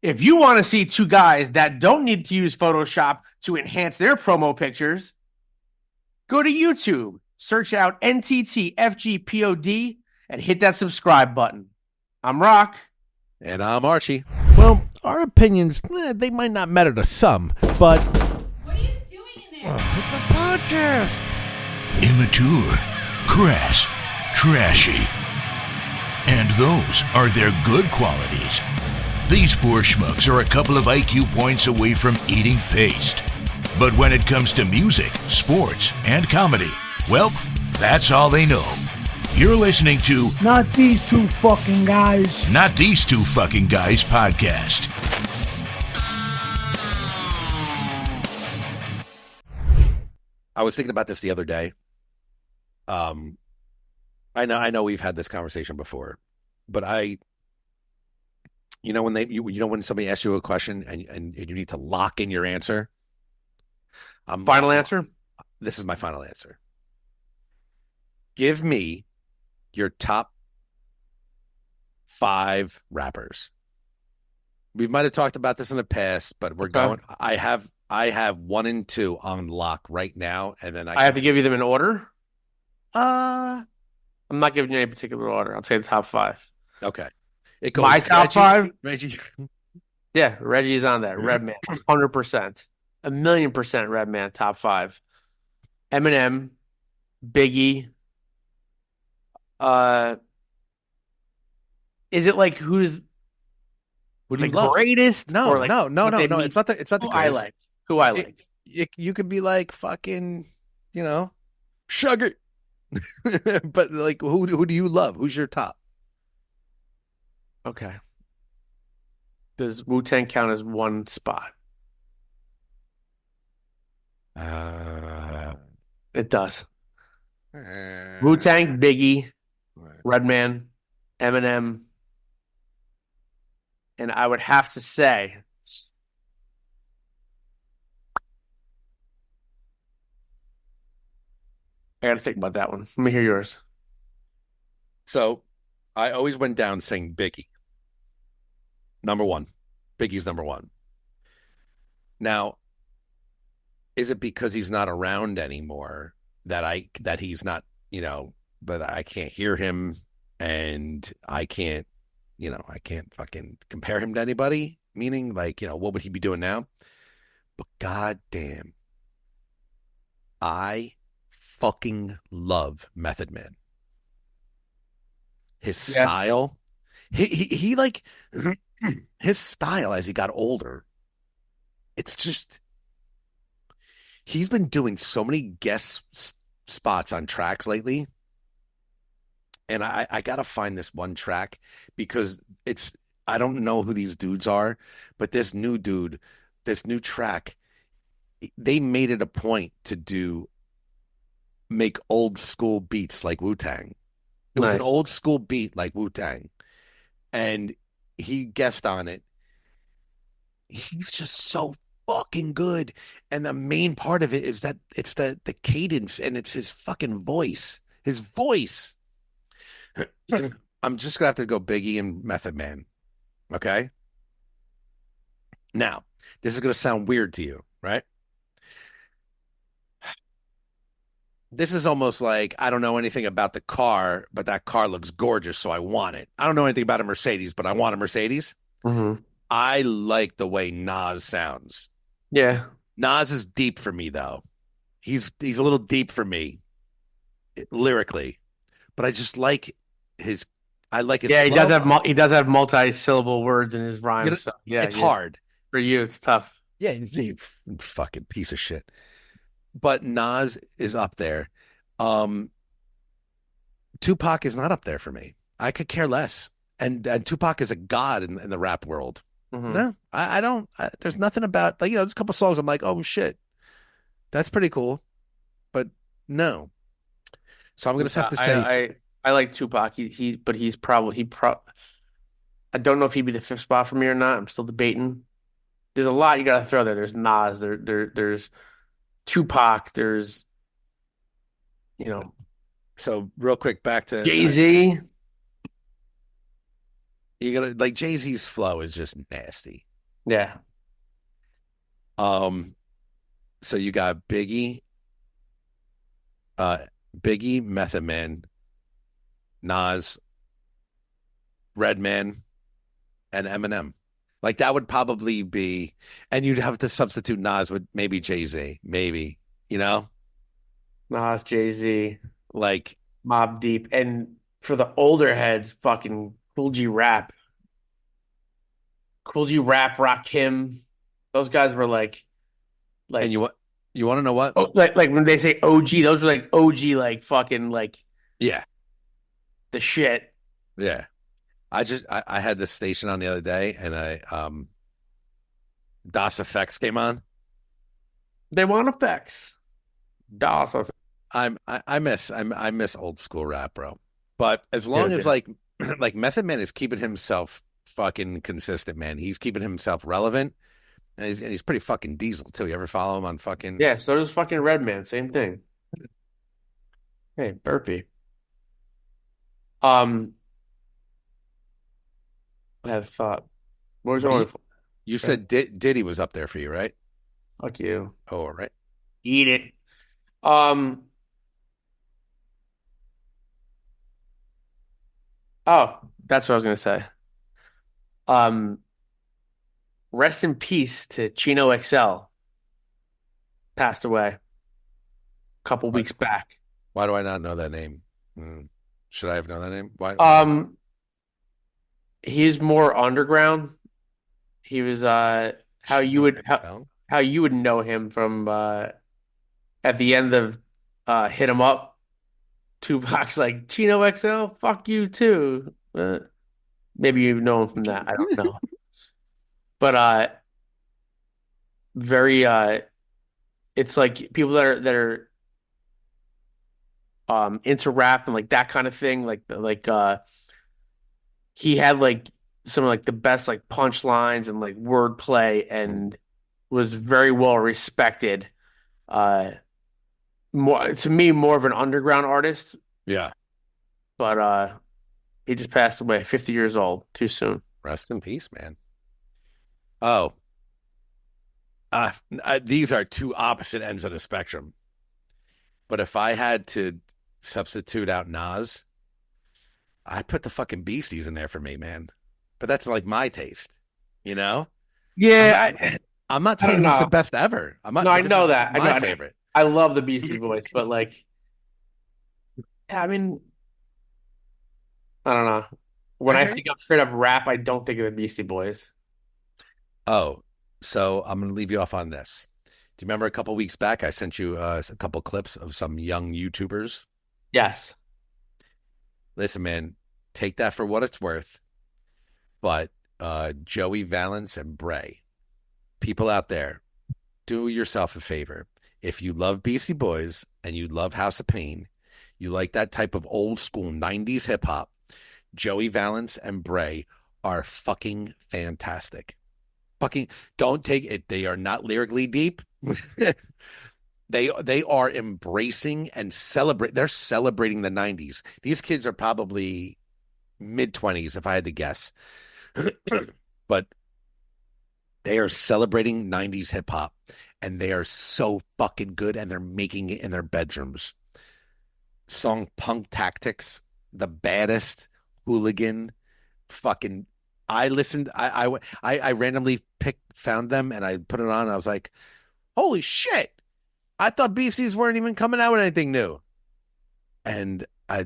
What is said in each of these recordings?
If you want to see two guys that don't need to use Photoshop to enhance their promo pictures, go to YouTube, search out NTTFGPOD, and hit that subscribe button. I'm Rock. And I'm Archie. Well, our opinions, they might not matter to some, but What are you doing in there? it's a podcast. Immature, crass, trashy. And those are their good qualities. These poor schmucks are a couple of IQ points away from eating paste. But when it comes to music, sports, and comedy, well, that's all they know. You're listening to Not these two fucking guys. Not These Two Fucking Guys podcast. I was thinking about this the other day. I know we've had this conversation before, but when somebody asks you a question and you need to lock in your answer. Final answer? This is my final answer. Give me your top 5 rappers. We might have talked about this in the past, but we're going. I have 1 and 2 on lock right now, and then I have to give you them in order? Uh, I'm not giving you any particular order. I'll tell you the top 5. okay. It goes My top 5? Reggie. Yeah, Reggie's on that. Redman, 100%. 1,000,000% Redman, top 5. Eminem, Biggie. Is it like who's What do the you love? greatest? No, or like no. what they mean? It's not the. It's not the Who I greatest. like. Who I like. You could be like fucking, sugar. But like, who do you love? Who's your top? Okay. Does Wu-Tang count as one spot? It does. Wu-Tang, Biggie, Redman, Eminem, and I would have to say I got to think about that one. Let me hear yours. So, I always went down saying Biggie. Number 1. Biggie's number 1. Now, is it because he's not around anymore that he's not, but I can't hear him and I can't fucking compare him to anybody? Meaning, like, what would he be doing now? But goddamn, I fucking love Method Man. His style, he like his style as he got older. It's just he's been doing so many guest spots on tracks lately, and I gotta find this one track because I don't know who these dudes are, but this new track, they made it a point to make old school beats like Wu-Tang. It was an Nice. old school beat like Wu-Tang, and he guessed on it. He's just so fucking good. And the main part of it is that it's the cadence and it's his fucking voice. His voice. I'm just gonna have to go Biggie and Method Man. Okay? Now, this is gonna sound weird to you, right? This is almost like I don't know anything about the car, but that car looks gorgeous, so I want it. I don't know anything about a Mercedes, but I want a Mercedes. Mm-hmm. I like the way Nas sounds. Yeah. Nas is deep for me, though. He's a little deep for me lyrically, but I just like his. I like his. Yeah, he flow. does have multi-syllable words in his rhymes. So yeah, it's hard. For you. It's tough. Yeah, he's a fucking piece of shit. But Nas is up there. Tupac is not up there for me. I could care less. And Tupac is a god in the rap world. Mhm. No, I don't. There's nothing about like there's a couple songs I'm like, oh shit, that's pretty cool, but no. So I'm gonna have to say, I like Tupac. But I don't know if he'd be the 5th spot for me or not. I'm still debating. There's a lot you got to throw there. There's Nas. There's Tupac. There's so real quick back to Jay-Z. You gotta like Jay-Z's flow is just nasty. Yeah. So you got uh, Biggie, Method Man, Nas, Redman, and Eminem. Like that would probably be, and you'd have to substitute Nas with maybe Jay-Z, maybe, you know, Nas, Jay-Z, like Mobb Deep, and for the older heads, fucking Cool G Rap. Cool G Rap, Rakim. Those guys were and like you want to know what? oh, like when they say OG, those were like OG, like fucking like Yeah, the shit. yeah. I had this station on the other day, and DOS Effects came on. They want effects. DOS. I miss old school rap, bro. But as long Yes, as yeah. like like Method Man is keeping himself fucking consistent, man. He's keeping himself relevant, and he's pretty fucking diesel too. You ever follow him on fucking? Yeah, so does fucking Redman. Same thing. Hey, burpee. Um, I had a thought. What was What I do going you for? you Okay. said Diddy was up there for you, right? Fuck you. Oh, all right. Eat it. Um, oh, that's what I was gonna say. Um, rest in peace to Chino XL. Passed away a couple Why, weeks back. why do I not know that name? Hmm. Should I have known that name? Why? Um, he's more underground. He was how you Chino would XL? how you would know him from at the end of Hit 'Em Up. Tupac's like Chino XL, fuck you too. Maybe you know him from that. I don't know. But very it's like people that are into rap and like that kind of thing. He had like some of like the best like punchlines and like wordplay and was very well respected. Uh more to me more of an underground artist, Yeah. but he just passed away, 50 years old, too soon. Rest in peace, man. Oh, these are two opposite ends of the spectrum. But if I had to substitute out Nas, I put the fucking Beasties in there for me, man. But that's like my taste, you know? I'm not Yeah, I'm not I saying don't he's the know. best ever. I'm No, not, I but this is know that. I know. my favorite. I love the Beastie Boys, but like, yeah, I mean, I don't know. When I I hear you. think of straight up rap, I don't think of the Beastie Boys. Oh, so I'm gonna leave you off on this. Do you remember a couple weeks back I sent you a couple clips of some young YouTubers? Yes. Listen, man, take that for what it's worth. But Joey Valance and Bray, people out there, do yourself a favor. If you love Beastie Boys and you love House of Pain, you like that type of old school 90s hip hop, Joey Valance and Bray are fucking fantastic. Fucking don't take it. They are not lyrically deep. They are embracing and celebrate. They're celebrating the 90s. These kids are probably mid 20s if I had to guess. But they are celebrating 90s hip hop and they are so fucking good and they're making it in their bedrooms. Song Punk Tactics, the baddest hooligan fucking I randomly found them and I put it on and I was like, "Holy shit. I thought BCs weren't even coming out with anything new." And I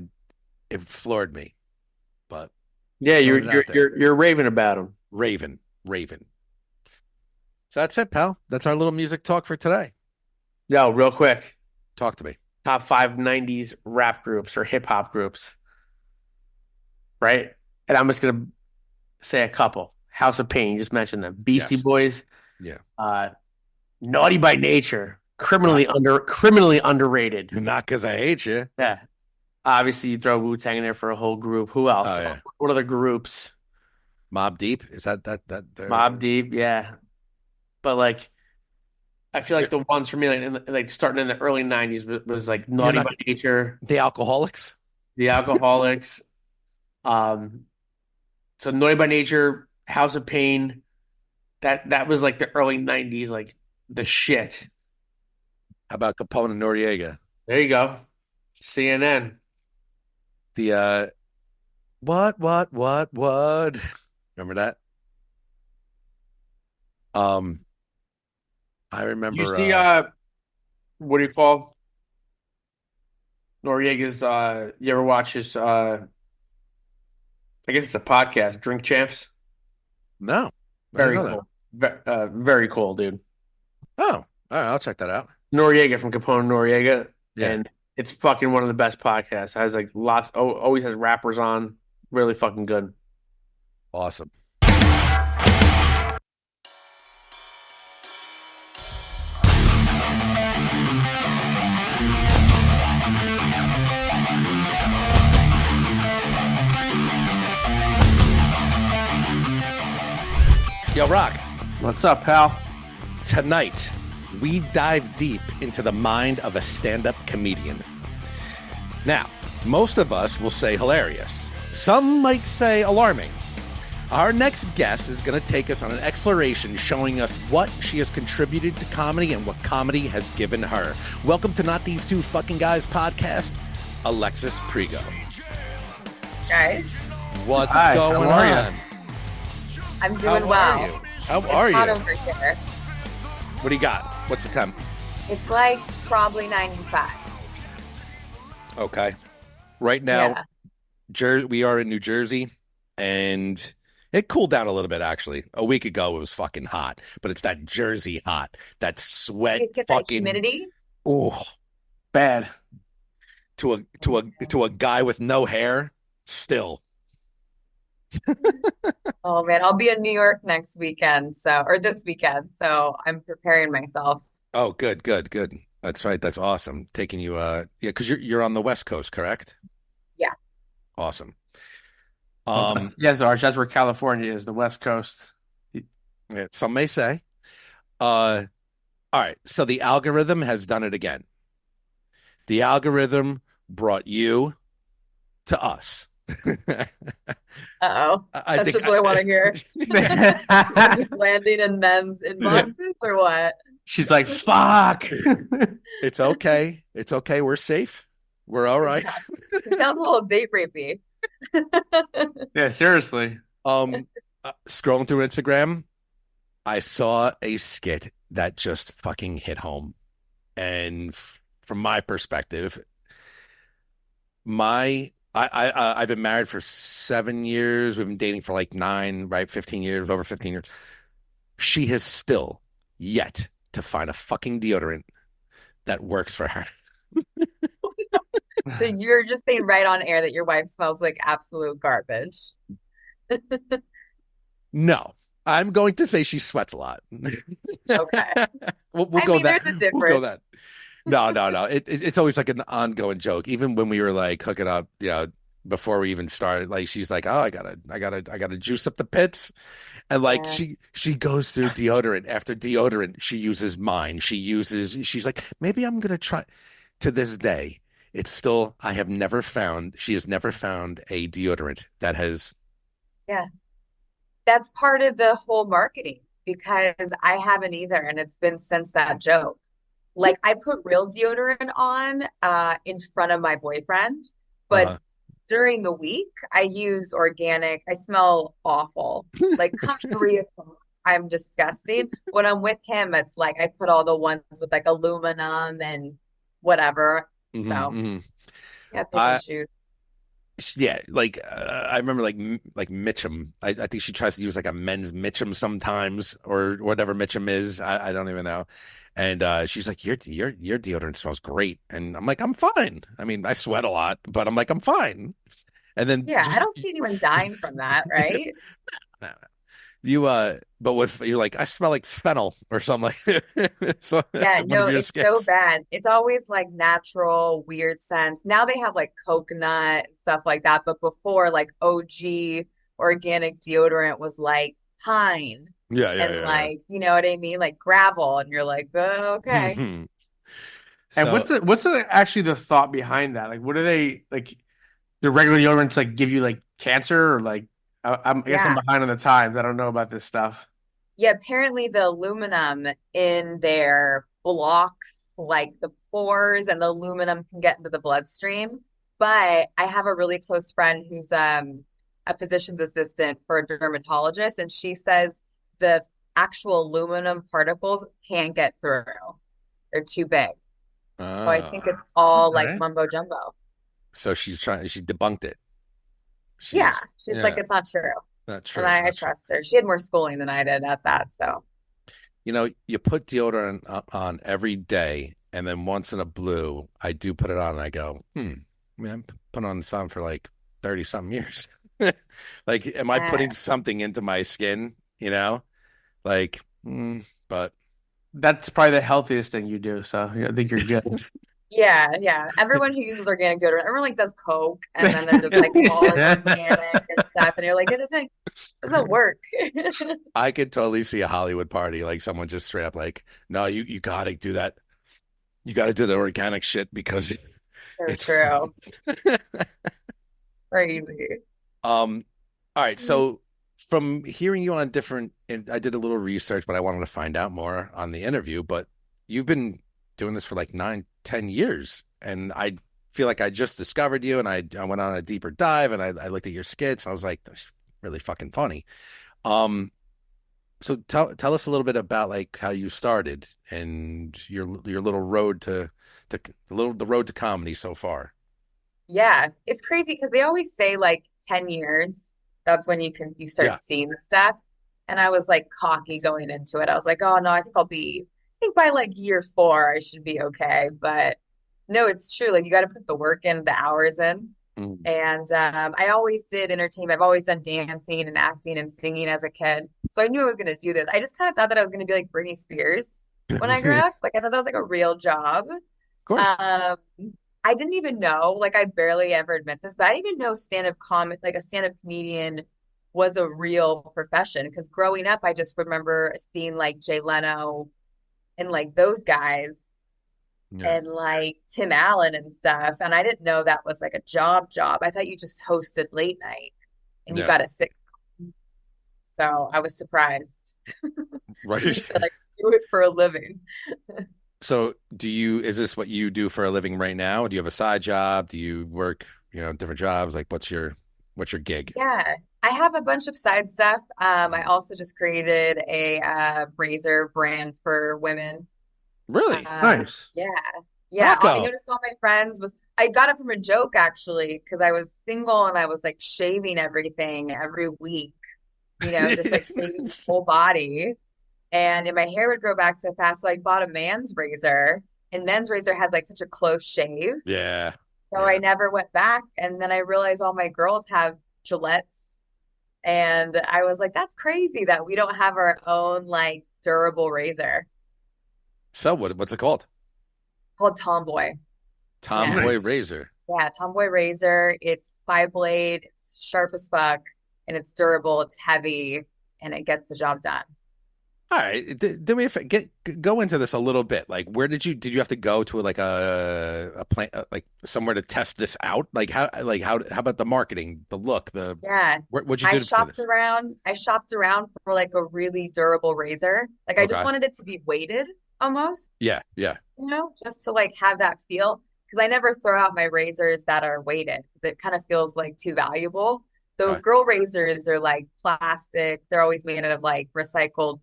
it floored me. But Yeah, throwing it out there. you're raving about them. Raven, Raven. So that's it, pal. That's our little music talk for today. Yo, real quick, Talk to me. top five '90s rap groups or hip hop groups, right? And I'm just gonna say a couple. House of Pain, you just mentioned them. Beastie Yes. Boys, Yeah. uh, Naughty by Nature, Not criminally underrated. not because I hate you. Yeah. Obviously, you throw Wu-Tang in there for a whole group. Who else? Oh yeah. What other groups? Mob Deep. Is that there? Mobb Deep, yeah. But like, I feel like the ones for me, like starting in the early '90s, was like You're Naughty not by Nature, the alcoholics? The Alcoholics, um, So Annoyed by Nature, House of Pain, that was like the early 90s, like the shit. How about Capone and Noriega? There you go. CNN. The what? Remember that? Um, I You remember. see, what do you call Noriega's? You ever watch his? I guess it's a podcast, Drink Champs. No, I didn't Very know that. cool. Very cool, dude. Oh, all right, I'll check that out. Noriega from Capone Noriega, Yeah, and it's fucking one of the best podcasts. Has like lots, always has rappers on. Really fucking good. awesome. Yo, Rock. What's up, pal? Tonight, we dive deep into the mind of a stand-up comedian. Now, most of us will say hilarious. Some might say alarming. Our next guest is going to take us on an exploration showing us what she has contributed to comedy and what comedy has given her. Welcome to Not These Two Fucking Guys podcast, Alexis Prigo. Guys, What's Hi, going how are ya? on? I'm How doing well. are you? How It's are hot you? over here. What do you got? What's the temp? It's like probably 95. Okay. Right now, Yeah. We are in New Jersey, and it cooled down a little bit, actually. A week ago, it was fucking hot, but it's that Jersey hot, that sweat, You get that fucking, humidity. oh, Bad. to a guy with no hair, still. Oh man, I'll be in New York next weekend, or this weekend, so I'm preparing myself. Oh, good. That's right. That's awesome. Taking you, yeah, because you're on the West Coast, correct? Yeah. Awesome. Yes, Arch. That's where California is, the West Coast. Yeah, some may say. All right. So the algorithm has done it again. The algorithm brought you to us. Uh-oh. I That's think just what I want to hear. I'm just landing in men's inboxes or what? She's like, fuck. It's okay. It's okay. We're safe. We're all right. It sounds a little date rapey. Yeah, seriously. Scrolling through Instagram, I saw a skit that just fucking hit home. And from my perspective, I've been married for 7 years. We've been dating for like 9, right? 15 years, over 15 years. She has still yet to find a fucking deodorant that works for her. So you're just saying right on air that your wife smells like absolute garbage. No, I'm going to say she sweats a lot. Okay. We'll I go mean, that. there's a We'll go that. difference. No. It's always like an ongoing joke. Even when we were like hooking up, before we even started, like she's like, "Oh, I gotta juice up the pits," and like Yeah. she goes through deodorant after deodorant. She uses mine. She's like, maybe I'm gonna try. To this day, it's still. She has never found a deodorant that has. Yeah. That's part of the whole marketing because I haven't either, and it's been since that joke. Like I put real deodorant on in front of my boyfriend, but Uh-huh. during the week I use organic. I smell awful. Like come to Korea, I'm disgusting. When I'm with him, it's like I put all the ones with like aluminum and whatever. So Hmm. yeah, pick and I choose. Yeah, like I remember like Mitchum. I think she tries to use like a men's Mitchum sometimes or whatever Mitchum is. I don't even know. And she's like, your deodorant smells great. And I'm like, I'm fine. I mean, I sweat a lot, but I'm like, I'm fine. And then Yeah, I just don't see anyone dying from that, right? you but what you're like, I smell like fennel or something like so Yeah, one of no, your it's so skits. bad. It's always like natural, weird scents. Now they have like coconut and stuff like that, but before like OG organic deodorant was like pine and Yeah. like, you know what I mean? Like gravel. And you're like, oh, okay. And So what's the actually the thought behind that? Like, what do they like? The regular deodorants like give you like cancer or like I guess I'm Yeah. behind on the times. I don't know about this stuff. Yeah, apparently the aluminum in there blocks like the pores and the aluminum can get into the bloodstream. But I have a really close friend who's a physician's assistant for a dermatologist, and she says the actual aluminum particles can't get through. They're too big. So I think it's all All like right. mumbo jumbo. So she debunked it. Yeah, she's like, Yeah, it's not true. not And true. I Not true. trust her. She had more schooling than I did at that. So You put deodorant on every day, and then once in a blue, I do put it on, and I go, man, I've put on this on for like 30 something years. Like, am I uh, putting something into my skin? Like, but That's probably the healthiest thing you do. So yeah, I think you're good. yeah. Everyone who uses organic deodorant, everyone like does Coke and then they're just like all like organic and stuff. And you're like, it doesn't work. I could totally see a Hollywood party, like someone just straight up like, no, you gotta do that. You gotta do the organic shit because So it's true. Crazy. All right. So from hearing you on and I did a little research, but I wanted to find out more on the interview. But you've been doing this for like 9, 10 years, and I feel like I just discovered you, and I went on a deeper dive, and I looked at your skits, and I was like, that's really fucking funny. Um, so tell us a little bit about like how you started and your little road to the road to comedy so far. Yeah, it's crazy because they always say like 10 years, that's when you Yeah. start seeing stuff. And I was like cocky going into it. I was like, oh no, I think by like year 4 I should be okay. But no, it's true. Like you got to put the work in, the hours in. Mm. And I always did entertainment. I've always done dancing and acting and singing as a kid. So I knew I was going to do this. I just kind of thought that I was going to be like Britney Spears when I grew Of up. Like I thought that was like a real job. course. Um, I didn't even know, like I barely ever admit this, but I didn't even know stand-up comic, like a stand-up comedian was a real profession. Because growing up, I just remember seeing like Jay Leno and like those guys Yeah. and like Tim Allen and stuff. And I didn't know that was like a job. I thought you just hosted late night and you Yeah. got a sick. So I was surprised. You Right. said like do it for a living. So is this what you do for a living right now? Do you have a side job? Do you work, different jobs? Like what's your gig? Yeah, I have a bunch of side stuff. I also just created a razor brand for women. Really? Nice. Yeah, yeah. I Rocco. noticed all my friends was I got it from a joke actually because I was single and I was like shaving everything every week, just like shaving the whole body. And my hair would grow back so fast, so I bought a man's razor, and men's razor has like such a close shave. Yeah. So I Yeah. never went back. And then I realized all my girls have Gillettes. And I was like, that's crazy that we don't have our own like durable razor So what's it called? called Tomboy. Yeah. Tomboy Nice. razor. Yeah. Tomboy razor. It's 5 blade, it's sharp as fuck, and it's durable, it's heavy, and it gets the job done. All right. Do me a favor. Go into this a little bit. Like, where did you have to go to like a plant, like somewhere to test this out? How about the marketing, the look, Yeah. what'd you do for this? I shopped around for like a really durable razor. Like I just Okay. wanted it to be weighted almost, Yeah. Yeah. just to like have that feel. Because I never throw out my razors that are weighted because it kind of feels like too valuable. The Okay. girl razors are like plastic. They're always made out of like recycled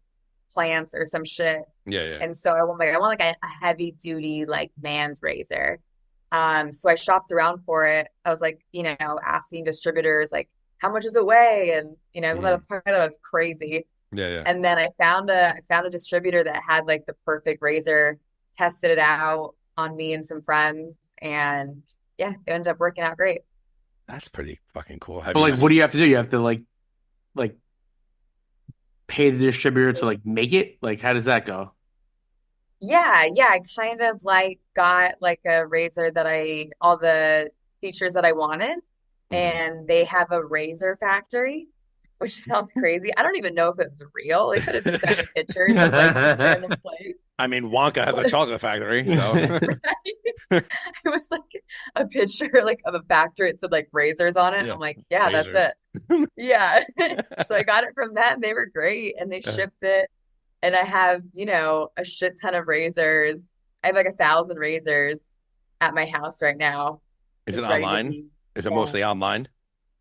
plants or some shit. Yeah. Yeah. And so I want like a heavy duty like man's razor. So I shopped around for it. I was like, asking distributors like, how much does it weigh? And Mhm. I thought it was crazy. Yeah. Yeah. And then I found a distributor that had like the perfect razor, tested it out on me and some friends, and yeah, it ended up working out great. That's pretty fucking cool. But like, what do you have to do? You have to like pay the distributor to like make it? Like, how does that go? Yeah, I kind of like got like a razor that all the features that I wanted, Mhm. and they have a razor factory, which sounds crazy. I don't even know if it was real. They could have just sent me pictures of like some random place. I mean, Wonka has a chocolate factory, so Right? It was like a picture like of a factory. It said like razors on it. Yeah. I'm like, yeah, that's Razors. it. Yeah. So I got it from them. They were great and they shipped it. And I have, a shit ton of razors. I have like 1,000 razors at my house right now, Is it just ready to online? be. Is it Yeah. mostly online?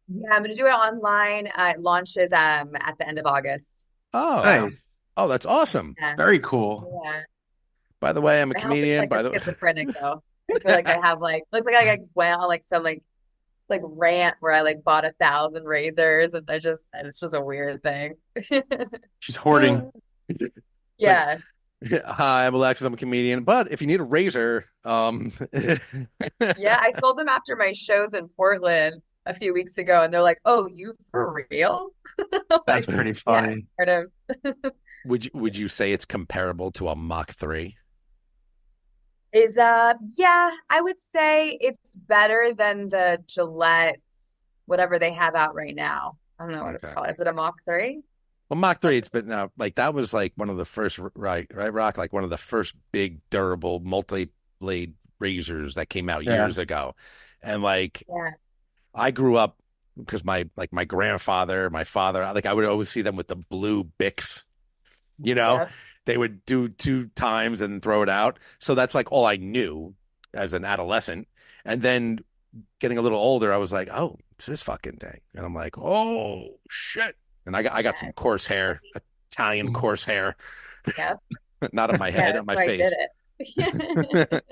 Yeah, I'm gonna do it online. It launches at the end of August. Oh, So Nice. oh, that's awesome. yeah. Very cool. Yeah. By the way, I'm a My house looks comedian. like a By the schizophrenic though. I feel like I have like looks like I went on like some like rant where I like bought 1,000 razors and it's just a weird thing. She's hoarding. it's like, Yeah. hi, I'm Alexis. I'm a comedian. But if you need a razor, Yeah, I sold them after my shows in Portland a few weeks ago and they're like, "Oh, you for real?" I'm That's like, pretty yeah, funny. sort of. would you say it's comparable to a Mach 3? Yeah, I would say it's better than the Gillette, whatever they have out right now. I don't know what it's Okay. called. Is it a Mach 3? Well, Mach 3, it's been now like that was like one of the first, right, Rock, like one of the first big durable multi-blade razors that came out Yeah. years ago. And like Yeah. I grew up because my grandfather, my father, like I would always see them with the blue Bics, you know, Yep. they would do 2 times and throw it out. So that's like all I knew as an adolescent. And then getting a little older, I was like, oh, it's this fucking thing. And I'm like, oh shit. And I got some coarse hair, Italian coarse hair, Yep. not on my Yeah, head, on that's my why I did face. it.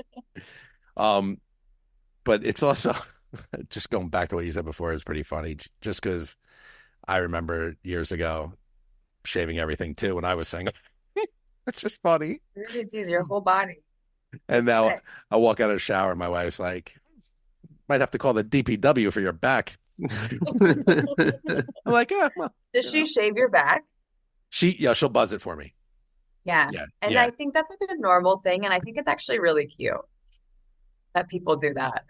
Um, but it's also just going back to what you said before is pretty funny. Just because I remember years ago shaving everything too when I was single. It's just funny. It's easier, your whole body. And now Sick. I walk out of the shower and my wife's like, might have to call the DPW for your back. I'm like, well, Does she shave your back? she'll buzz it for me. Yeah. Yeah, And yeah. I think that's like a normal thing. And I think it's actually really cute that people do that.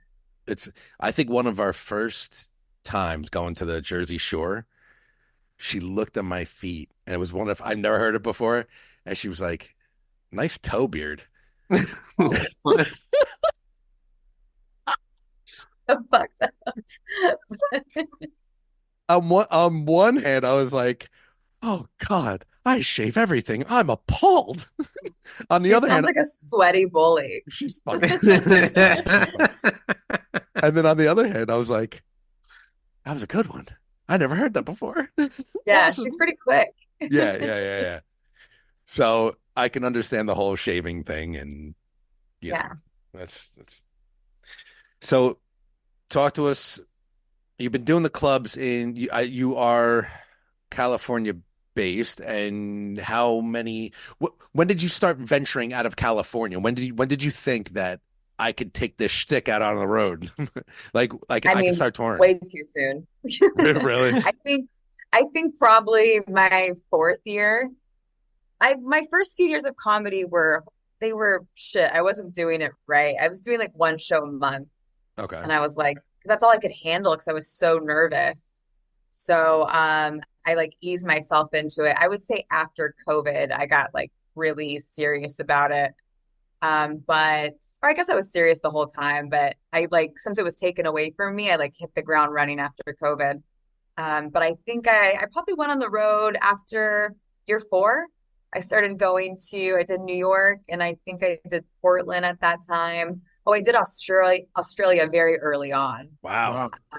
It's I think one of our first times going to the Jersey Shore, she looked at my feet and it was one of I've never heard it before. And she was like, nice toe beard. The fuck's up? On one hand, I was like, oh God, I shave everything. I'm appalled. On the She other sounds hand, like a sweaty bully. she's funny. She's funny. And then on the other hand, I was like, that was a good one. I never heard that before. Yeah, Awesome. she's pretty quick. Yeah. So I can understand the whole shaving thing, and you know, Yeah. that's so. Talk to us. You've been doing the clubs you are California based, and how many? When did you start venturing out of California? When did you think that I could take this shtick out on the road? like I I could mean, start touring. way too soon. Really? I think probably my fourth year. My first few years of comedy were shit. I wasn't doing it right. I was doing like one show a month, Okay. and I was like, 'cause that's all I could handle because I was so nervous. So I like eased myself into it. I would say after COVID, I got like really serious about it. But or I guess I was serious the whole time, but I like since it was taken away from me, I like hit the ground running after COVID. But I think I probably went on the road after year four. I did New York and I think I did Portland at that time. Oh, I did Australia very early on. Wow. Wow.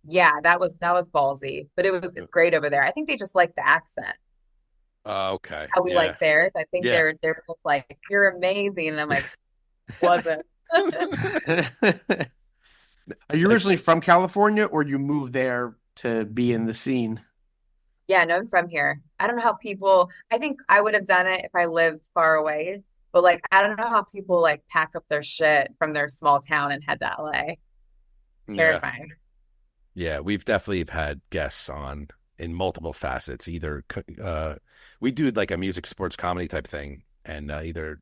Yeah, that was ballsy, but it's great over there. I think they just like the accent, Okay. how we Yeah. like theirs. I think Yeah. they're just like, you're amazing. And I'm like, wasn't. Are you originally from California or you moved there to be in the scene? Yeah, no, I'm from here. I don't know how I think I would have done it if I lived far away, but like, I don't know how people like pack up their shit from their small town and head to LA. It's Yeah. terrifying. Yeah, we've definitely had guests on in multiple facets. Either we do like a music, sports, comedy type thing, and either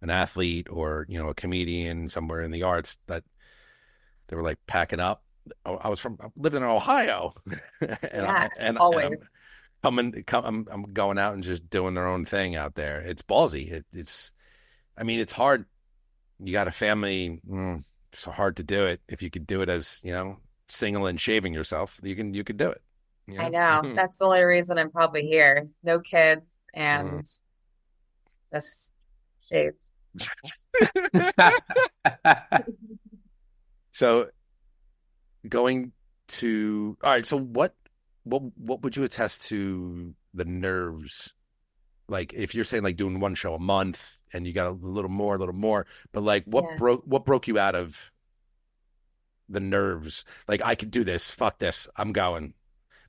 an athlete or a comedian somewhere in the arts that they were like packing up. I lived in Ohio, and Yeah, I'm always. I'm going out and just doing their own thing out there. It's ballsy. I mean, it's hard. you got a family, it's hard to do it. If you could do it as, single and shaving yourself, you could do it. I know. That's the only reason I'm probably here. It's no kids and just shaved. So going to all right, so what would you attest to the nerves? Like if you're saying like doing one show a month and you got a little more, but like Yeah. what broke you out of the nerves? Like I could do this, fuck this, I'm going.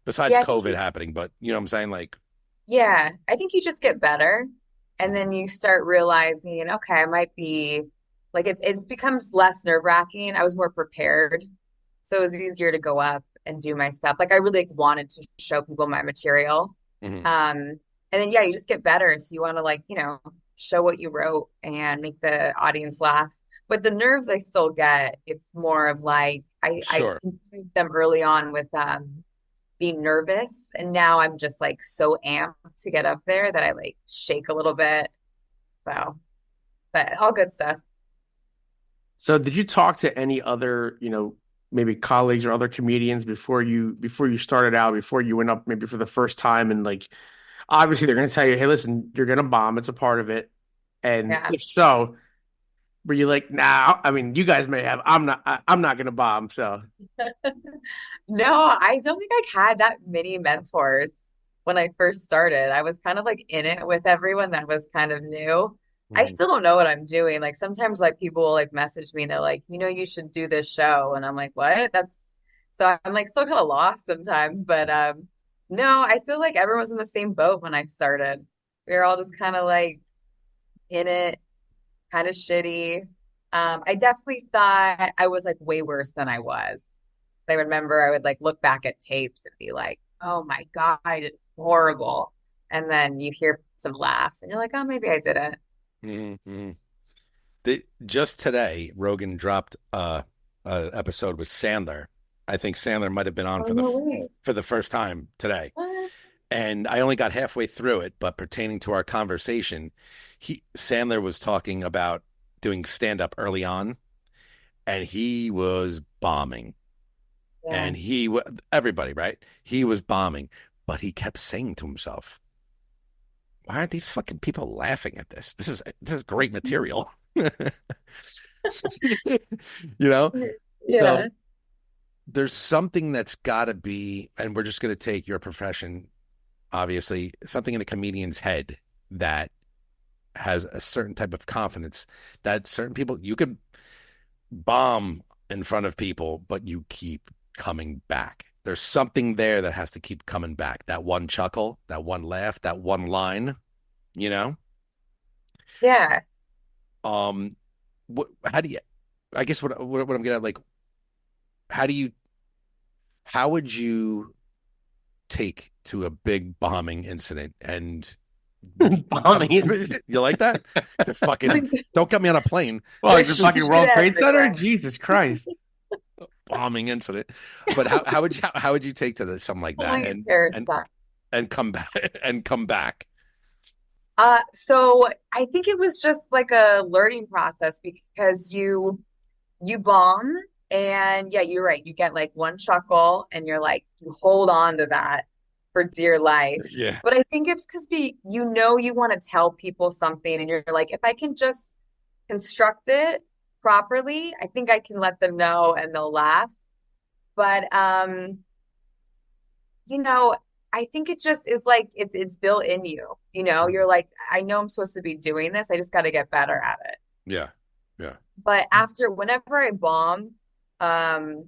Besides Yeah, COVID happening, but you know what I'm saying? Like, yeah, I think you just get better and then you start realizing, okay, I might be like it becomes less nerve-wracking. I was more prepared. So it was easier to go up and do my stuff. Like I really wanted to show people my material. mhm, And then yeah, you just get better. So you want to like, show what you wrote and make the audience laugh. But the nerves I still get, it's more of like I sure. confused them early on with being nervous. And now I'm just like so amped to get up there that I like shake a little bit. So, but all good stuff. So did you talk to any other, maybe colleagues or other comedians before you started out, before you went up maybe for the first time and like obviously they're gonna tell you, hey, listen, you're gonna bomb, it's a part of it. And Yeah. if so, were you like, nah, I mean, you guys may have, I'm not gonna bomb, so No, I don't think I had that many mentors when I first started. I was kind of like in it with everyone that was kind of new. I Mhm. still don't know what I'm doing. Like sometimes like people will like message me and they're like, you should do this show. And I'm like, what? So I'm like still kind of lost sometimes. But no, I feel like everyone's in the same boat when I started. We were all just kind of like in it, kind of shitty. I definitely thought I was like way worse than I was. I remember I would like look back at tapes and be like, oh my God, I did horrible. And then you hear some laughs and you're like, oh, maybe I didn't. Mhm, mhm. Just today, Rogan dropped a episode with Sandler. I think Sandler might have been on Oh, no way. for the first time today. What? And I only got halfway through it, but pertaining to our conversation, Sandler was talking about doing stand up early on, and he was bombing. Yeah. And everybody, right? He was bombing, but he kept saying to himself, "Why aren't these fucking people laughing at this? This is great material." You know? So Yeah. there's something that's got to be, and we're just going to take your profession, obviously, something in a comedian's head that has a certain type of confidence that certain people, you could bomb in front of people, but you keep coming back. There's something there that has to keep coming back. That one chuckle, that one laugh, that one line, you know? Yeah. Um, how do you, I guess what I'm getting at, like, how do you, how would you take to a big bombing incident and bombing incident. you like that? To fucking don't get me on a plane. Well, like the There's fucking shit World Trade Center? everywhere. Jesus Christ. Bombing incident. But how would you take to something like that Pulling a terrorist and stuff. and come back and come back? So I think it was just like a learning process because you bomb and yeah, you're right. You get like one chuckle and you're like you hold on to that for dear life. Yeah. But I think it's because you want to tell people something and you're like, if I can just construct it properly, I think I can let them know and they'll laugh. But you know, I think it just is like it's built in you. You're like, I know I'm supposed to be doing this. I just got to get better at it. Yeah. Yeah. But whenever I bomb, um,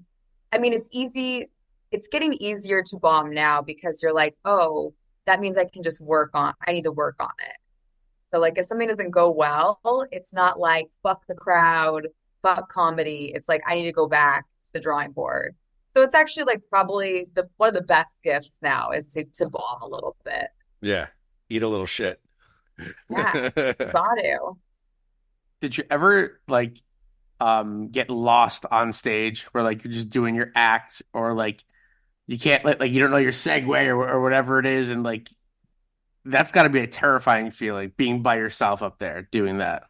I mean, it's easy. It's getting easier to bomb now because you're like, oh, that means I need to work on it. So like if something doesn't go well, it's not like fuck the crowd, fuck comedy. It's like I need to go back to the drawing board. So it's actually like probably the one of the best gifts now is to bomb a little bit. Yeah. Eat a little shit. Yeah, got to. Did you ever like get lost on stage where like you're just doing your act or like you can't like you don't know your segue or whatever it is and like that's got to be a terrifying feeling being by yourself up there doing that.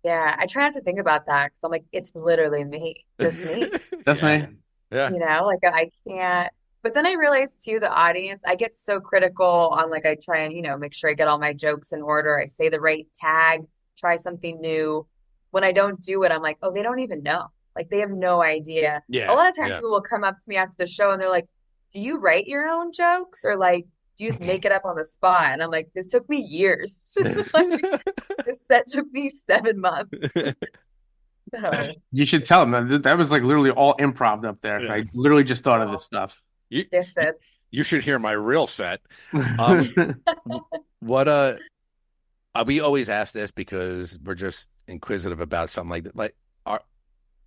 Yeah, I try not to think about that because I'm like, it's literally me, just me. That's Yeah. me. Yeah. Like I can't. But then I realized too, the audience, I get so critical on like I try and, make sure I get all my jokes in order. I say the right tag, try something new. When I don't do it, I'm like, oh, they don't even know. Like they have no idea. A Yeah. lot of times Yeah. people will come up to me after the show and they're like, do you write your own jokes or like do you just make it up on the spot? And I'm like, this took me years. Like this set took me 7 months. So You should tell them that was like literally all improv up there. Yeah. I literally just thought of this stuff. You, you gifted. you should hear my real set. Um, what we always ask this because we're just inquisitive about something like that. Like, are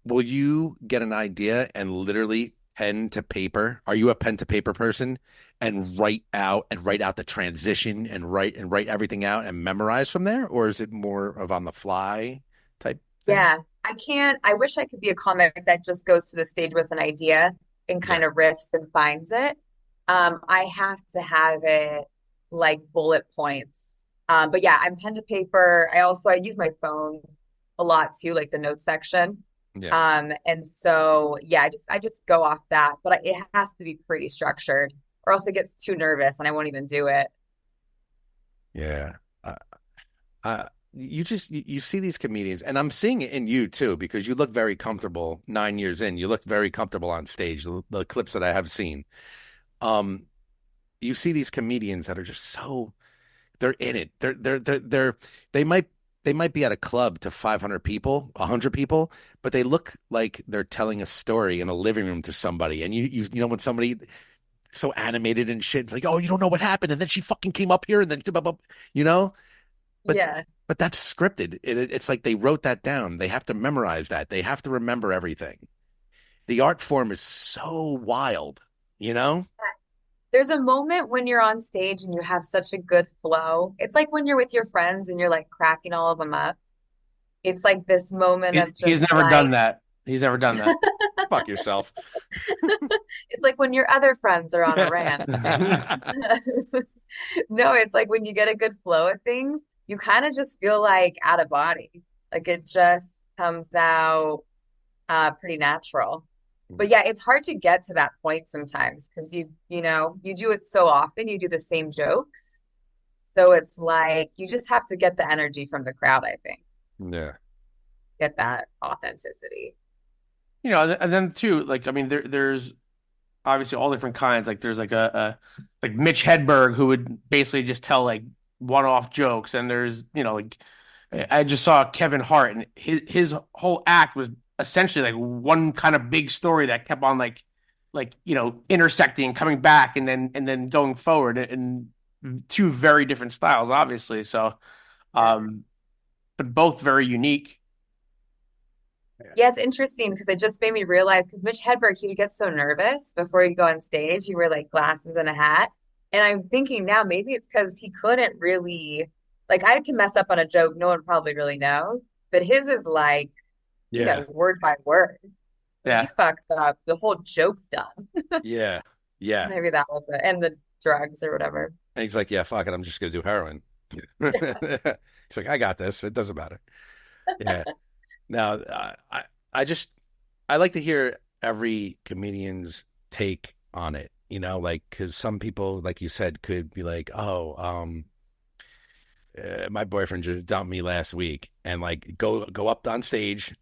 will you get an idea and literally pen to paper? Are you a pen to paper person and write out the transition and write everything out and memorize from there, or is it more of on the fly type thing? Yeah, I can't. I wish I could be a comic that just goes to the stage with an idea and Yeah. kind of riffs and finds it. I have to have it like bullet points. But yeah, I'm pen to paper. I use my phone a lot too, like the notes section. Yeah. And so yeah, I just go off that, but it has to be pretty structured, or else it gets too nervous and I won't even do it. Yeah. You see these comedians, and I'm seeing it in you too, because you look very comfortable 9 years in. You look very comfortable on stage, the clips that I have seen. Um, you see these comedians that are just so they're in it. They might they might be at a club to 500 people, 100 people, but they look like they're telling a story in a living room to somebody. And you know when somebody so animated and shit, it's like, oh, you don't know what happened, and then she fucking came up here, and then blah, blah, blah, you know. But Yeah. but that's scripted. It's like they wrote that down. They have to memorize that. They have to remember everything. The art form is so wild, you know? There's a moment when you're on stage and you have such a good flow. It's like when you're with your friends and you're like cracking all of them up. It's like this moment of He's just never done like, that. He's never done that. Fuck yourself. it's like when your other friends are on a rant. No, it's like when you get a good flow of things, you kind of just feel like out of body. Like it just comes out pretty natural. But yeah, it's hard to get to that point sometimes because you do it so often, you do the same jokes. So it's like you just have to get the energy from the crowd, I think. Yeah. Get that authenticity. And then too, like I mean, there's obviously all different kinds. Like there's like a like Mitch Hedberg who would basically just tell like one-off jokes, and there's like I just saw Kevin Hart, and his whole act was essentially like one kind of big story that kept on like intersecting, coming back, and then going forward, and two very different styles, obviously. So, um, but both very unique. Yeah, it's interesting because it just made me realize because Mitch Hedberg, he would get so nervous before he'd go on stage. He wear like glasses and a hat. And I'm thinking now maybe it's because he couldn't really, like, I can mess up on a joke. No one probably really knows. But his is like, Yeah. word by word. If he Yeah. fucks up, the whole joke's done. Yeah. Yeah. Maybe that was it. And the drugs or whatever. And he's like, yeah, fuck it. I'm just gonna do heroin. He's like, I got this. It doesn't matter. Yeah. Now, I just I like to hear every comedian's take on it. Like because some people, like you said, could be like, oh, my boyfriend just dumped me last week, and like go up on stage.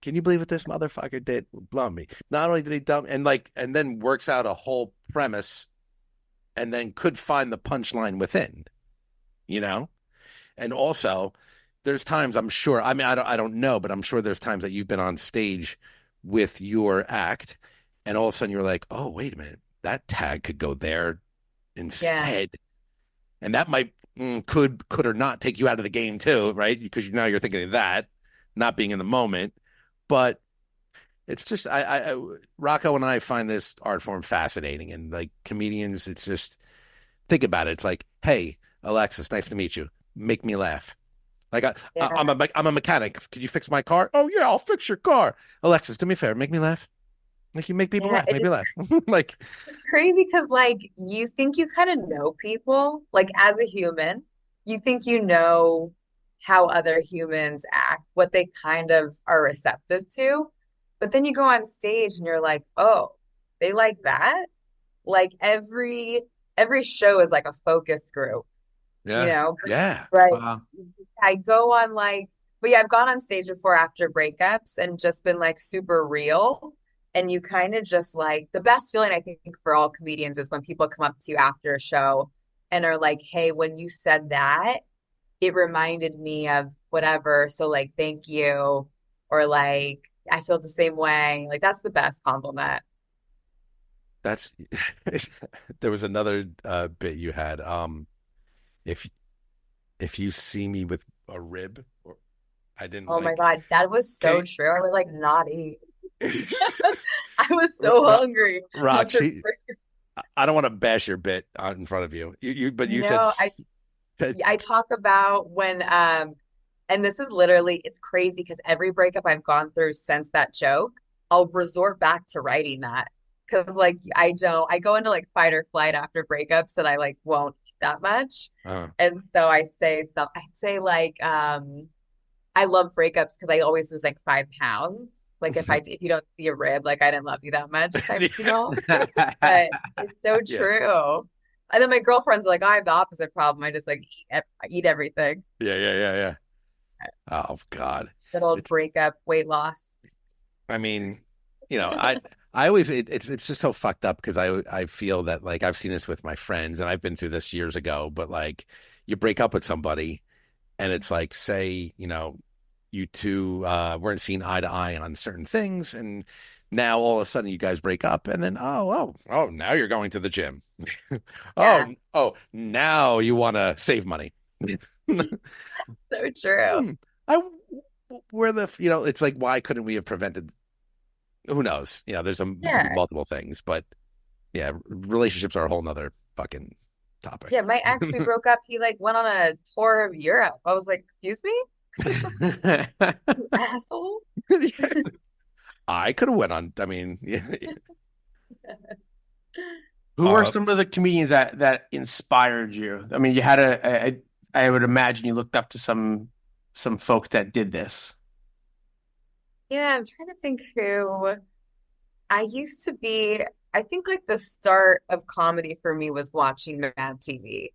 Can you believe what this motherfucker did? Lump me. Not only did he dump, and then works out a whole premise, and then could find the punchline within. You know. And also, there's times I'm sure. I mean, I don't know, but I'm sure there's times that you've been on stage with your act, and all of a sudden you're like, oh, wait a minute, that tag could go there Yeah. instead, and that might could or not take you out of the game too, right? Because now you're thinking of that, not being in the moment. But it's just Rocco and I find this art form fascinating, and like comedians, it's just think about it. It's like, hey, Alexis, nice to meet you. Make me laugh. Like Yeah. I'm a mechanic. Could you fix my car? Oh yeah, I'll fix your car. Alexis, do me a favor, make me laugh. Like you make people Yeah. laugh, make me laugh. Like It's crazy because, like, you think you kind of know people, like, as a human, you think you know how other humans act, what they kind of are receptive to. But then you go on stage and you're like, oh, they like that? Like every show is like a focus group, you Yeah. know? Yeah. Right. Wow. I go on like, but yeah, I've gone on stage before after breakups and just been like super real. And you kind of just like the best feeling I think for all comedians is when people come up to you after a show and are like, hey, when you said that, it reminded me of whatever. So like, thank you. Or like, I feel the same way. Like that's the best compliment. That's there was another bit you had. If if you see me with a rib, or I didn't Oh my like. God, that was so Okay, true. I would like not eat. I was so hungry Rock, after. I don't want to bash your bit out in front of you. But you said No, I talk about when and this is literally it's crazy because every breakup I've gone through since that joke, I'll resort back to writing that. Because like I go into like fight or flight after breakups and I like won't eat that much. uh, And so I'd say like I love breakups because I always lose like 5 pounds. Like if you don't see a rib, like I didn't love you that much type deal. But it's so yeah, true. And then my girlfriends are like, I have the opposite problem. I just like eat everything. yeah. Oh God, Good old it's. breakup, weight loss. I mean, I always it's just so fucked up because I feel that like I've seen this with my friends and I've been through this years ago, but like you break up with somebody and it's like say you two weren't seeing eye to eye on certain things and now all of a sudden you guys break up and then oh now you're going to the gym. Yeah, Oh now you want to save money. so true. Hmm. I where the it's like why couldn't we have prevented, who knows? There could be Yeah. multiple things, but yeah, relationships are a whole nother fucking topic. Yeah, my ex, we broke up. He like went on a tour of Europe. I was like, excuse me, you asshole. I could have went on. I mean, yeah. Who are some of the comedians that inspired you? I mean, you had I would imagine you looked up to some folks that did this. Yeah, I'm trying to think who I used to be. I think like the start of comedy for me was watching Mad TV.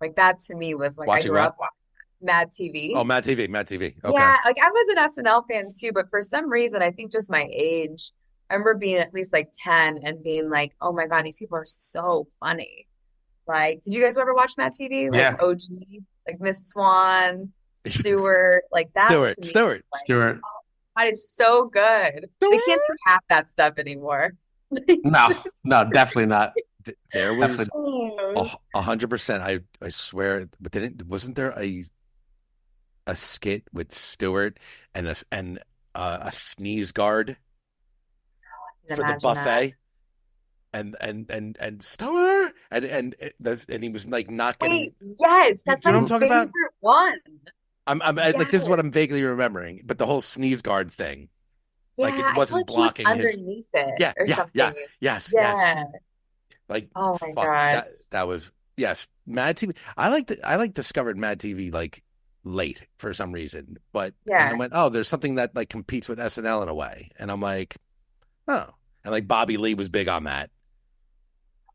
Like that to me was like I Watching grew what? up watching Mad Oh, TV. Mad TV, Mad TV. Okay. Yeah, like I was an SNL fan too, but for some reason, I think just my age, I remember being at least like 10 and being like, oh my God, these people are so funny. Like, did you guys ever watch Mad TV? Like Yeah, OG, like Miss Swan, Stewart, like that to me, Stewart. like, Stuart. God, it's so good. They can't Stewart. do half that stuff anymore. No, no, definitely not. There was Definitely. Oh, 100%. I swear, but wasn't there a skit with Stewart and a sneeze guard can for the imagine that. buffet? And Stewart and he was like not getting. Wait, yes, Do that's you know my what I'm talking about? favorite one. Like this is what Yes. I'm vaguely remembering, but the whole sneeze guard thing, like it Yeah, I feel wasn't like he was blocking his. underneath it Yeah, or yeah, something. yes. Yeah. Like Oh my fuck gosh. that was yes. Mad TV. I like discovered Mad TV like late for some reason, but and I Yeah, went, oh, there's something that like competes with SNL in a way, and I'm like, oh, and like Bobby Lee was big on that.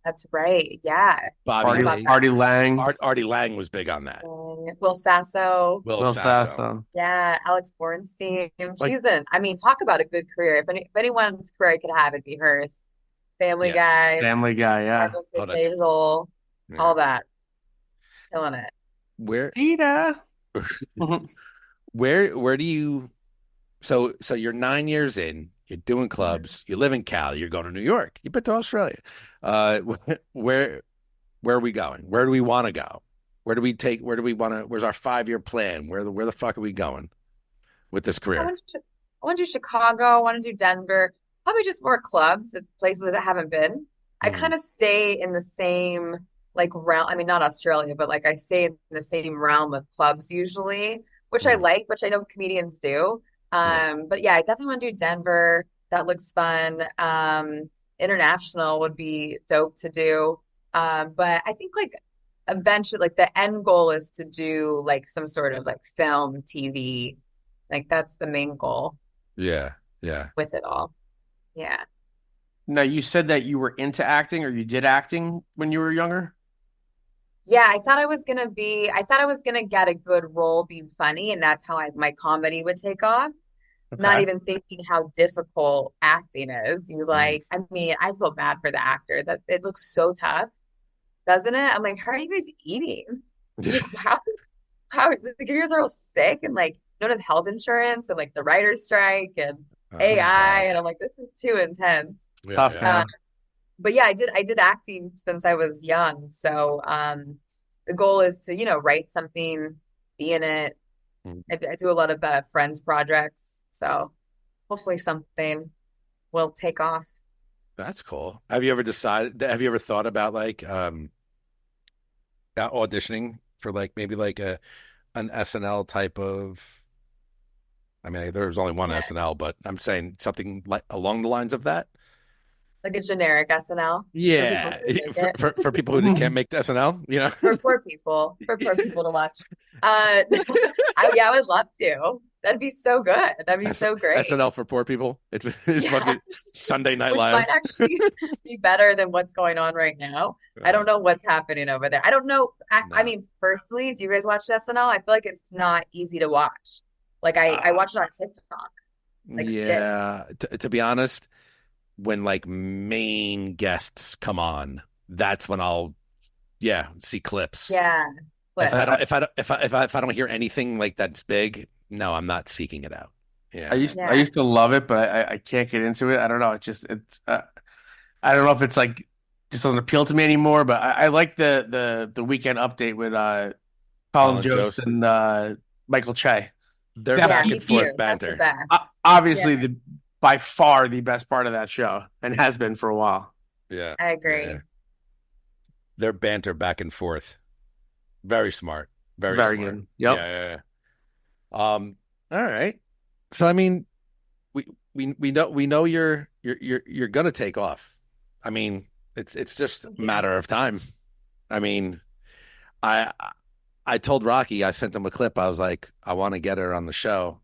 that's right. Yeah. Bobby Forgot Artie about Lee, that. Artie Lang, Artie Lang was big on that. And Will Sasso. Will Will Sasso, Sasso. Yeah, Alex Bornstein. like I mean, talk about a good career. If anyone's career I could have, it'd be hers. Family yeah, Guy, Family Guy, yeah. Marvelous oh Miss that's Maisel, yeah. all that. She's killing it. Where Peter. where do you so you're 9 years in, you're doing clubs, you live in Cali, you're going to New York, you've been to Australia. Uh where where are we going? Where do we want to go? Where do we want to, where's our 5 year plan? Where the fuck are we going with this I career? want to, I want to do Chicago. I want to do Denver. Probably just more clubs, places that I haven't been. I Mhm. kind of stay in the same like realm. I mean, not Australia, but like I stay in the same realm of clubs usually, which I Mhm. like, which I know comedians do. Yeah. But yeah, I definitely want to do Denver. That looks fun. International would be dope to do. But I think like eventually, like the end goal is to do like some sort of like film, TV. Like that's the main goal Yeah, yeah. with it all. Yeah. Now, you said that you were into acting or you did acting when you were younger. Yeah, I thought I was gonna get a good role being funny, and that's how my comedy would take off. Not Okay. even thinking how difficult acting is. You Mm. like, I mean, I feel bad for the actor that it looks so tough, doesn't it? I'm like, how are you guys eating? Like, how like, you guys are all sick and like no one has health insurance and like the writer's strike and Oh AI, God. and I'm like, this is too intense. Yeah, Tough, yeah. Uh, man. but yeah, I did acting since I was young. So the goal is to, write something, be in it. Mm. I do a lot of friends projects. So hopefully something will take off. That's cool. Have you ever thought about like auditioning for like maybe like an SNL type of, I mean, there's only one Yeah. SNL, but I'm saying something like along the lines of that. Like a generic SNL for people Yeah, who make it. for people who can't make SNL, you know. For poor people to watch. Yeah, I would love to. That'd be so good. That'd be so great. SNL for poor people. It's Yeah, fucking Sunday Night which Live. might actually be better than what's going on right now. I don't know what's happening over there. I don't know. I No. mean, personally, do you guys watch SNL? I feel like it's not easy to watch. Like I Uh, watch it on TikTok, like skits. yeah, to be honest, when like main guests come on, that's when I'll see clips. Yeah, If clip. I don't if I don't hear anything like that's big, no, I'm not seeking it out. I Yeah. used I Yeah. used to love it, but I can't get into it. I don't know. I don't know if it's like just doesn't appeal to me anymore. But I like the weekend update with Colin Colin Jost Jost, and Michael Che. their That Yeah, back me and too. forth That's the banter. best. Yeah, obviously the by far the best part of that show and has been for a while. Yeah. I Yeah, yeah. agree. Their banter back and forth. Very smart. Very Very smart. good. Yeah, Yep. yeah, yeah. All right. So I mean, we know you're gonna take off. I mean, it's just a Thank you. matter of time. I mean, I I told Rocky, I sent him a clip. I was like, I want to get her on the show.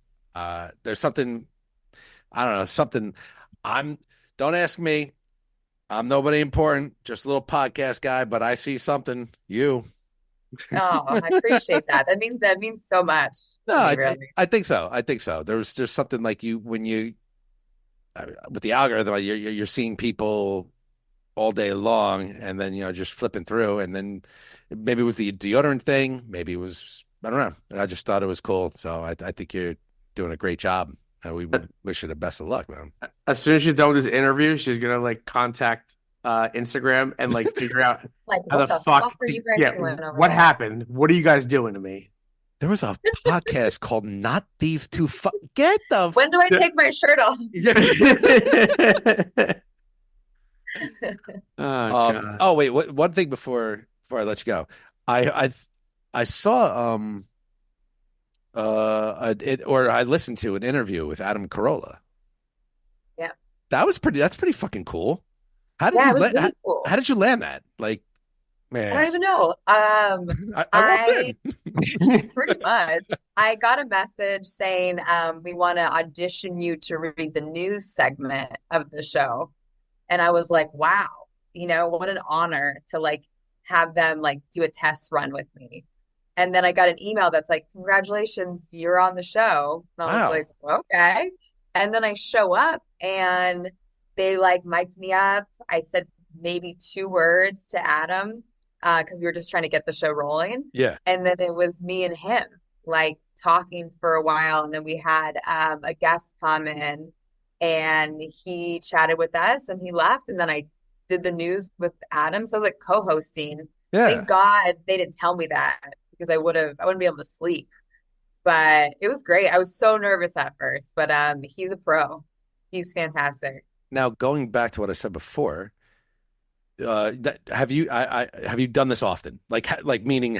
There's something, I don't know, something I'm don't ask me. I'm nobody important, just a little podcast guy, but I see something. You. Oh, I appreciate that. That means so much No, to me, I really. I think so. I think so. There's just something like you when you with the algorithm, you're seeing people all day long, and then just flipping through, and then maybe it was the deodorant thing, maybe it was I don't know. I just thought it was cool, so I think you're doing a great job. We wish you the best of luck, man. As soon as she's done with this interview, she's gonna like contact Instagram and like figure out Like, how what the the fuck fuck are you guys yeah, doing over what there? happened? What are you guys doing to me? There was a podcast called "Not These Two." Get the When do I take my shirt off? Oh God. Oh wait, one thing before I let you go, I I saw or I listened to an interview with Adam Carolla. Yeah. That's pretty fucking cool. How did Yeah, you it was let really cool. how did you land that? Like, I don't man, even know. I walked I in. pretty much I got a message saying we want to audition you to read the news segment of the show. And I was like, wow, what an honor to like have them like do a test run with me. And then I got an email that's like, congratulations, you're on the show. And I was Wow. like, okay. And then I show up and they like mic'd me up. I said maybe two words to Adam because we were just trying to get the show rolling. Yeah. And then it was me and him like talking for a while. And then we had a guest come in and he chatted with us and he left. And then I did the news with Adam. So I was like co-hosting. Yeah. Thank God they didn't tell me that because I wouldn't be able to sleep. But it was great. I was so nervous at first, but he's a pro. He's fantastic. Now going back to what I said before, have you have you done this often? Like meaning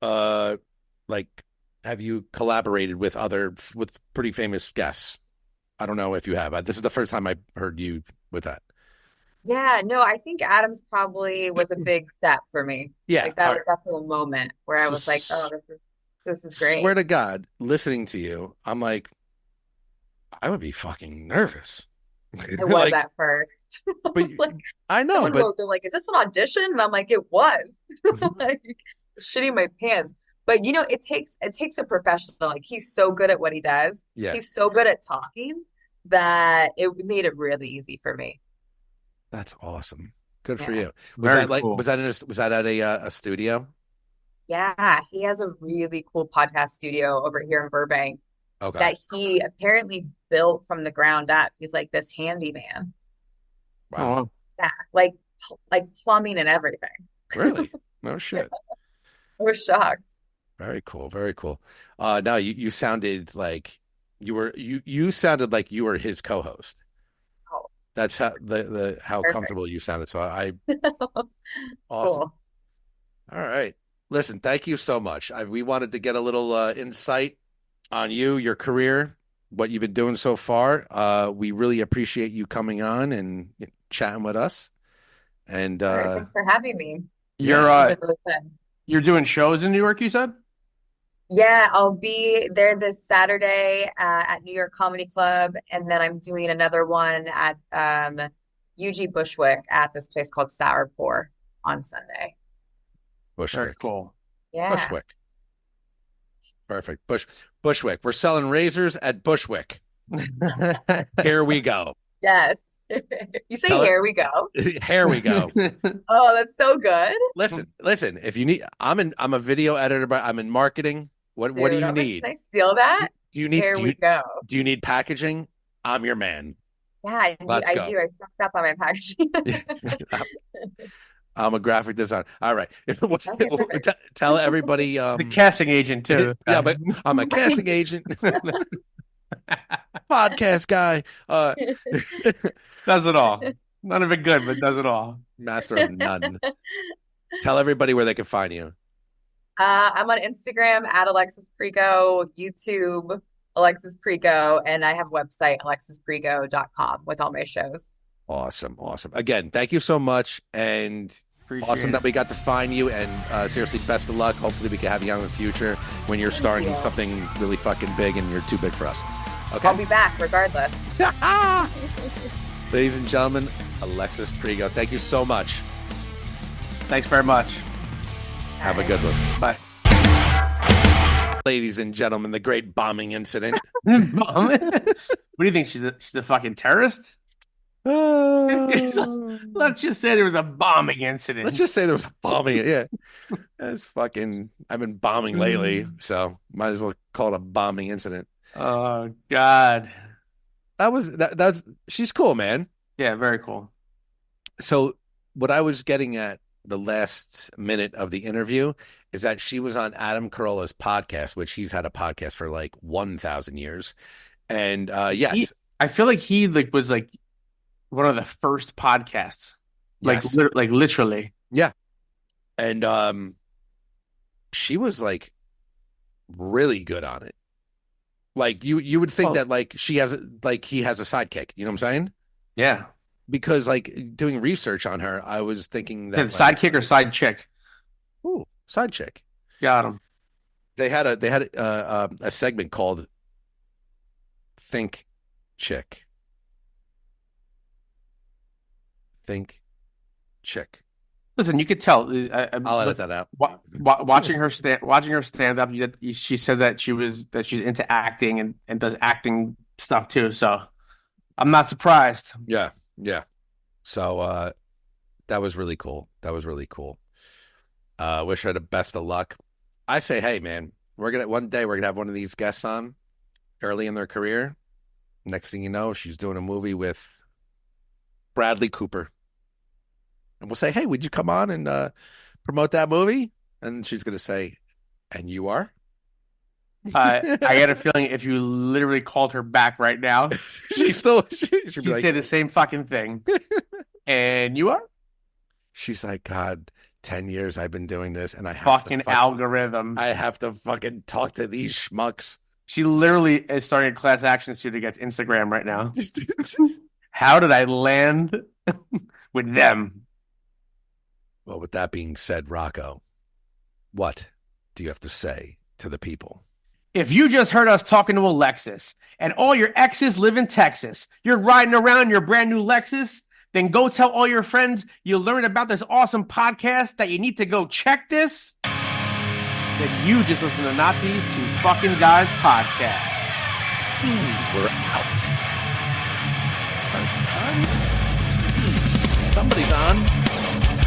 uh like have you collaborated with pretty famous guests? I don't know if you have. This is the first time I heard you with that. Yeah, no, I think Adams probably was a big step for me. Yeah. Like that was definitely a moment where I So was like, oh, this is swear great. to God, listening to you, I'm like, I would be fucking nervous. I was Like, at first. but Like I know, someone but wrote, they're like, is this an audition? And I'm like, it was. Like shitting my pants. But it takes a professional. Like he's so good at what he does. yeah, He's so good at talking that it made it really easy for me. that's awesome. Good for Yeah. you. Very cool. Was that at a studio? Yeah, he has a really cool podcast studio over here in Burbank Okay. that he apparently built from the ground up. He's like this handyman. Oh, Wow. wow. Yeah, like plumbing and everything. Really? No shit. I was shocked. Very cool. Very cool. No, you sounded like you sounded like you were his co-host. Oh, That's how the how perfect. comfortable you sounded. So I awesome. Cool. All right. Listen, thank you so much. We wanted to get a little insight on you, your career, what you've been doing so far. We really appreciate you coming on and chatting with us. And All right, thanks for having me. yeah, You're This has been really fun. you're doing shows in New York, you said? Yeah, I'll be there this Saturday at New York Comedy Club, and then I'm doing another one at UG Bushwick at this place called Sourpour on Sunday. Very Bushwick. cool. Yeah. Bushwick. Perfect. Bushwick. We're selling razors at Bushwick. Here we go. Yes. You say Tell it. here we go. Here we go. Oh, that's so good. Listen. If you need, I'm a video editor, but I'm in marketing. What do Dude, you can need? I steal that? Do you need Here do we you go. do you need packaging? I'm your man. Yeah, Let's I go. do. I fucked up on my packaging. I'm a graphic designer. All right. Okay, perfect. Tell everybody. The casting agent too. Yeah, but I'm a casting agent, podcast guy, Does it all. None of it good, but does it all. master of none. Tell everybody where they can find you. I'm on Instagram at Alexis Prigo, YouTube Alexis Prigo, and I have a website alexisprigo.com with all my shows. Awesome. Again, thank you so much, and Appreciate awesome it. that we got to find you. And seriously, best of luck. Hopefully, we can have you on in the future when you're starring in you. something really fucking big and you're too big for us. Okay. I'll be back regardless. Ladies and gentlemen, Alexis Prigo, thank you so much. Thanks very much. Have a good one. Bye. Ladies and gentlemen, the great bombing incident. What do you think? She's a fucking terrorist? Let's just say there was a bombing incident. Let's just say there was a bombing. Yeah. That's fucking, I've been bombing lately, so might as well call it a bombing incident. Oh God. That's she's cool, man. Yeah, very cool. So what I was getting at the last minute of the interview is that she was on Adam Carolla's podcast, which he's had a podcast for like 1,000 years. And yes, I feel like he was one of the first podcasts. Yes. Like literally. Yeah. And she was like really good on it. Like you would think that like he has a sidekick, you know what I'm saying? Yeah. Because like doing research on her, I was thinking that Sidekick or side chick? ooh, side chick. Got him. They had a segment called Think Chick. Think Chick. Listen, you could tell. I'll edit that out. Watching her stand up, she said that she's into acting and does acting stuff too. So I'm not surprised. Yeah. So that was really cool. Wish her the best of luck. I say, hey man, one day we're gonna have one of these guests on early in their career. Next thing you know, she's doing a movie with Bradley Cooper. And we'll say, hey, would you come on and promote that movie? And she's going to say, and you are? I get a feeling if you literally called her back right now, she'd say the same fucking thing. And you are? She's like, God, 10 years I've been doing this, and I have fucking algorithm. I have to fucking talk to these schmucks. She literally is starting a class action suit against Instagram right now. How did I land with them. Well, with that being said, Rocco, what do you have to say to the people? If you just heard us talking to Alexis and all your exes live in Texas, you're riding around your brand new Lexus, then go tell all your friends you learned about this awesome podcast that you need to go check this. Then you just listen to Not These Two Fucking Guys podcast. We're out. First time. Somebody's on.